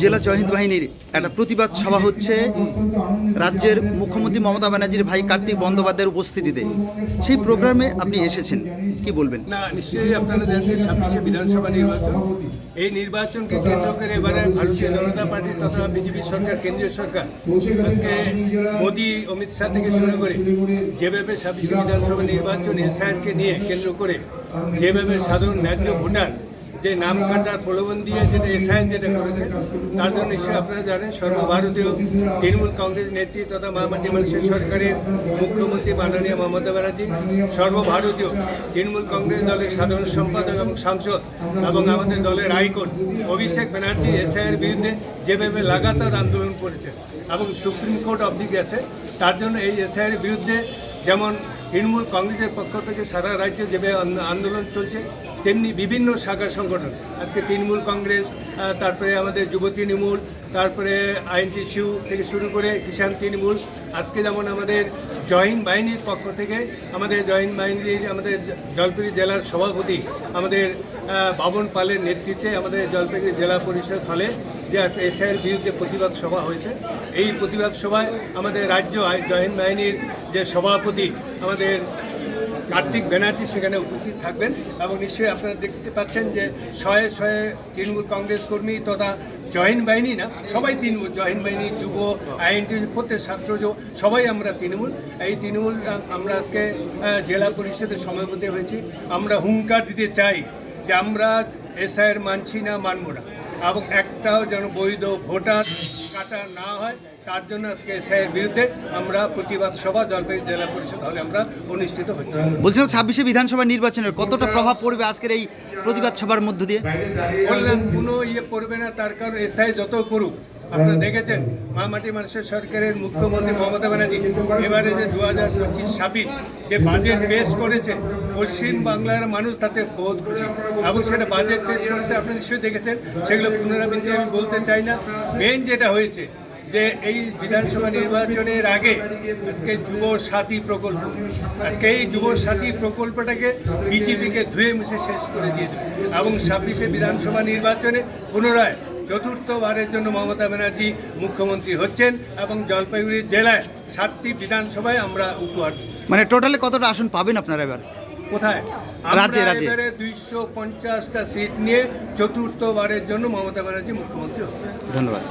জেলা জয়হিন্দ বাহিনীর একটা প্রতিবাদ সভা হচ্ছে রাজ্যের মুখ্যমন্ত্রী মমতা ব্যানার্জির ভাই কার্তিক বন্দ্যোপাধ্যায়ের উপস্থিতিতে। সেই প্রোগ্রামে আপনি এসেছেন, কি বলবেন? না, নিশ্চয়ই আপনারা জানেন 26শে বিধানসভা নির্বাচন। এই নির্বাচনকে কেন্দ্র করে এবারে ভারতীয় জনতা পার্টি তথা বিজেপি সরকার, কেন্দ্রীয় সরকার আজকে মোদি, অমিত শাহ থেকে শুরু করে যেভাবে 26শে বিধানসভা নির্বাচন এসআইআরকে নিয়ে কেন্দ্র করে যেভাবে সাধারণ ন্যায্য ভোটার যে নাম কাটার প্রলোভন দিয়ে যেটা এসআইআর যেটা করেছে, তার জন্য নিশ্চয়ই আপনারা জানেন সর্বভারতীয় তৃণমূল কংগ্রেস নেত্রী তথা মহামাটি মানুষের সরকারের মুখ্যমন্ত্রী মাননীয় মমতা ব্যানার্জি, সর্বভারতীয় তৃণমূল কংগ্রেস দলের সাধারণ সম্পাদক এবং সাংসদ এবং আমাদের দলের আইকন অভিষেক ব্যানার্জি এসআইআর বিরুদ্ধে যেভাবে লাগাতার আন্দোলন করেছে এবং সুপ্রিম কোর্ট অবধি গেছে। তার জন্য এই এসআইআর বিরুদ্ধে যেমন তৃণমূল কংগ্রেসের পক্ষ থেকে সারা রাজ্যে যেভাবে আন্দোলন চলছে, তেমনি বিভিন্ন শাখা সংগঠন আজকে তৃণমূল কংগ্রেস, তারপরে আমাদের যুব তৃণমূল, তারপরে আইএনটিসিউ থেকে শুরু করে কিষাণ তৃণমূল, আজকে যেমন আমাদের জয়হিন্দ বাহিনীর পক্ষ থেকে আমাদের জয়হিন্দ বাহিনীর আমাদের জলপাইগুড়ি জেলার সভাপতি আমাদের বাবন পালের নেতৃত্বে আমাদের জলপাইগুড়ি জেলা পরিষদ হলে যে এসআইয়ের বিরুদ্ধে প্রতিবাদ সভা হয়েছে। এই প্রতিবাদ সভায় আমাদের রাজ্য জয়হিন্দ বাহিনীর যে সভাপতি আমাদের কার্তিক ব্যানার্জি সেখানে উপস্থিত থাকবেন এবং নিশ্চয়ই আপনারা দেখতে পাচ্ছেন যে শয়ে শয়ে তৃণমূল কংগ্রেস কর্মী তথা জয়হিন্দ বাহিনী না, সবাই তৃণমূল, জয়হিন্দ বাহিনী, যুব, আইএনটি, প্রত্যেক ছাত্র, সবাই আমরা তৃণমূল। এই তৃণমূল আমরা আজকে জেলা পরিষদের সভাপতি হয়েছি। আমরা হুঙ্কার দিতে চাই যে আমরা এসআইআর মানছি না, মানব না, এবং একটাও যেন বৈধ ভোটার কাটা না হয়, তার জন্য আজকে এসআইআর বিরুদ্ধে আমরা প্রতিবাদ সভা জলপাইগুড়ি জেলা পরিষদ হলে আমরা অনুষ্ঠিত হচ্ছে। বলছিলাম 26শে বিধানসভা নির্বাচনের কতটা প্রভাব পড়বে আজকের এই প্রতিবাদ সভার মধ্য দিয়ে? বললাম কোনো পড়বে না, তার কারণ এসআইআর যত করুক, আপনারা দেখেছেন মহামাটি মানুষের সরকারের মুখ্যমন্ত্রী মমতা ব্যানার্জি এবারে যে 2025-26 যে বাজেট পেশ করেছে, পশ্চিম বাংলার মানুষ তাতে বহুত খুশি এবং সেটা বাজেট পেশ করেছে আপনারা নিশ্চয়ই দেখেছেন। সেগুলো পুনরাবৃত্তি আমি বলতে চাই না। মেন যেটা হয়েছে যে এই বিধানসভা নির্বাচনের আগে আজকে যুব সাথী প্রকল্প, আজকে এই যুব সাথী প্রকল্পটাকে বিজেপিকে ধুয়ে মুছে শেষ করে দিয়ে দেবে এবং 26শে বিধানসভা নির্বাচনে পুনরায় চতুর্থবারের জন্য মমতা ব্যানার্জি মুখ্যমন্ত্রী হচ্ছেন এবং জলপাইগুড়ি জেলায় 7টি বিধানসভায় আমরা উপহার। মানে টোটালে কতটা আসন পাবেন আপনারা এবার? কোথায়? রাজ্যে রাজ্যে 250টা সিট নিয়ে চতুর্থবারের জন্য মমতা ব্যানার্জি মুখ্যমন্ত্রী হচ্ছেন। ধন্যবাদ।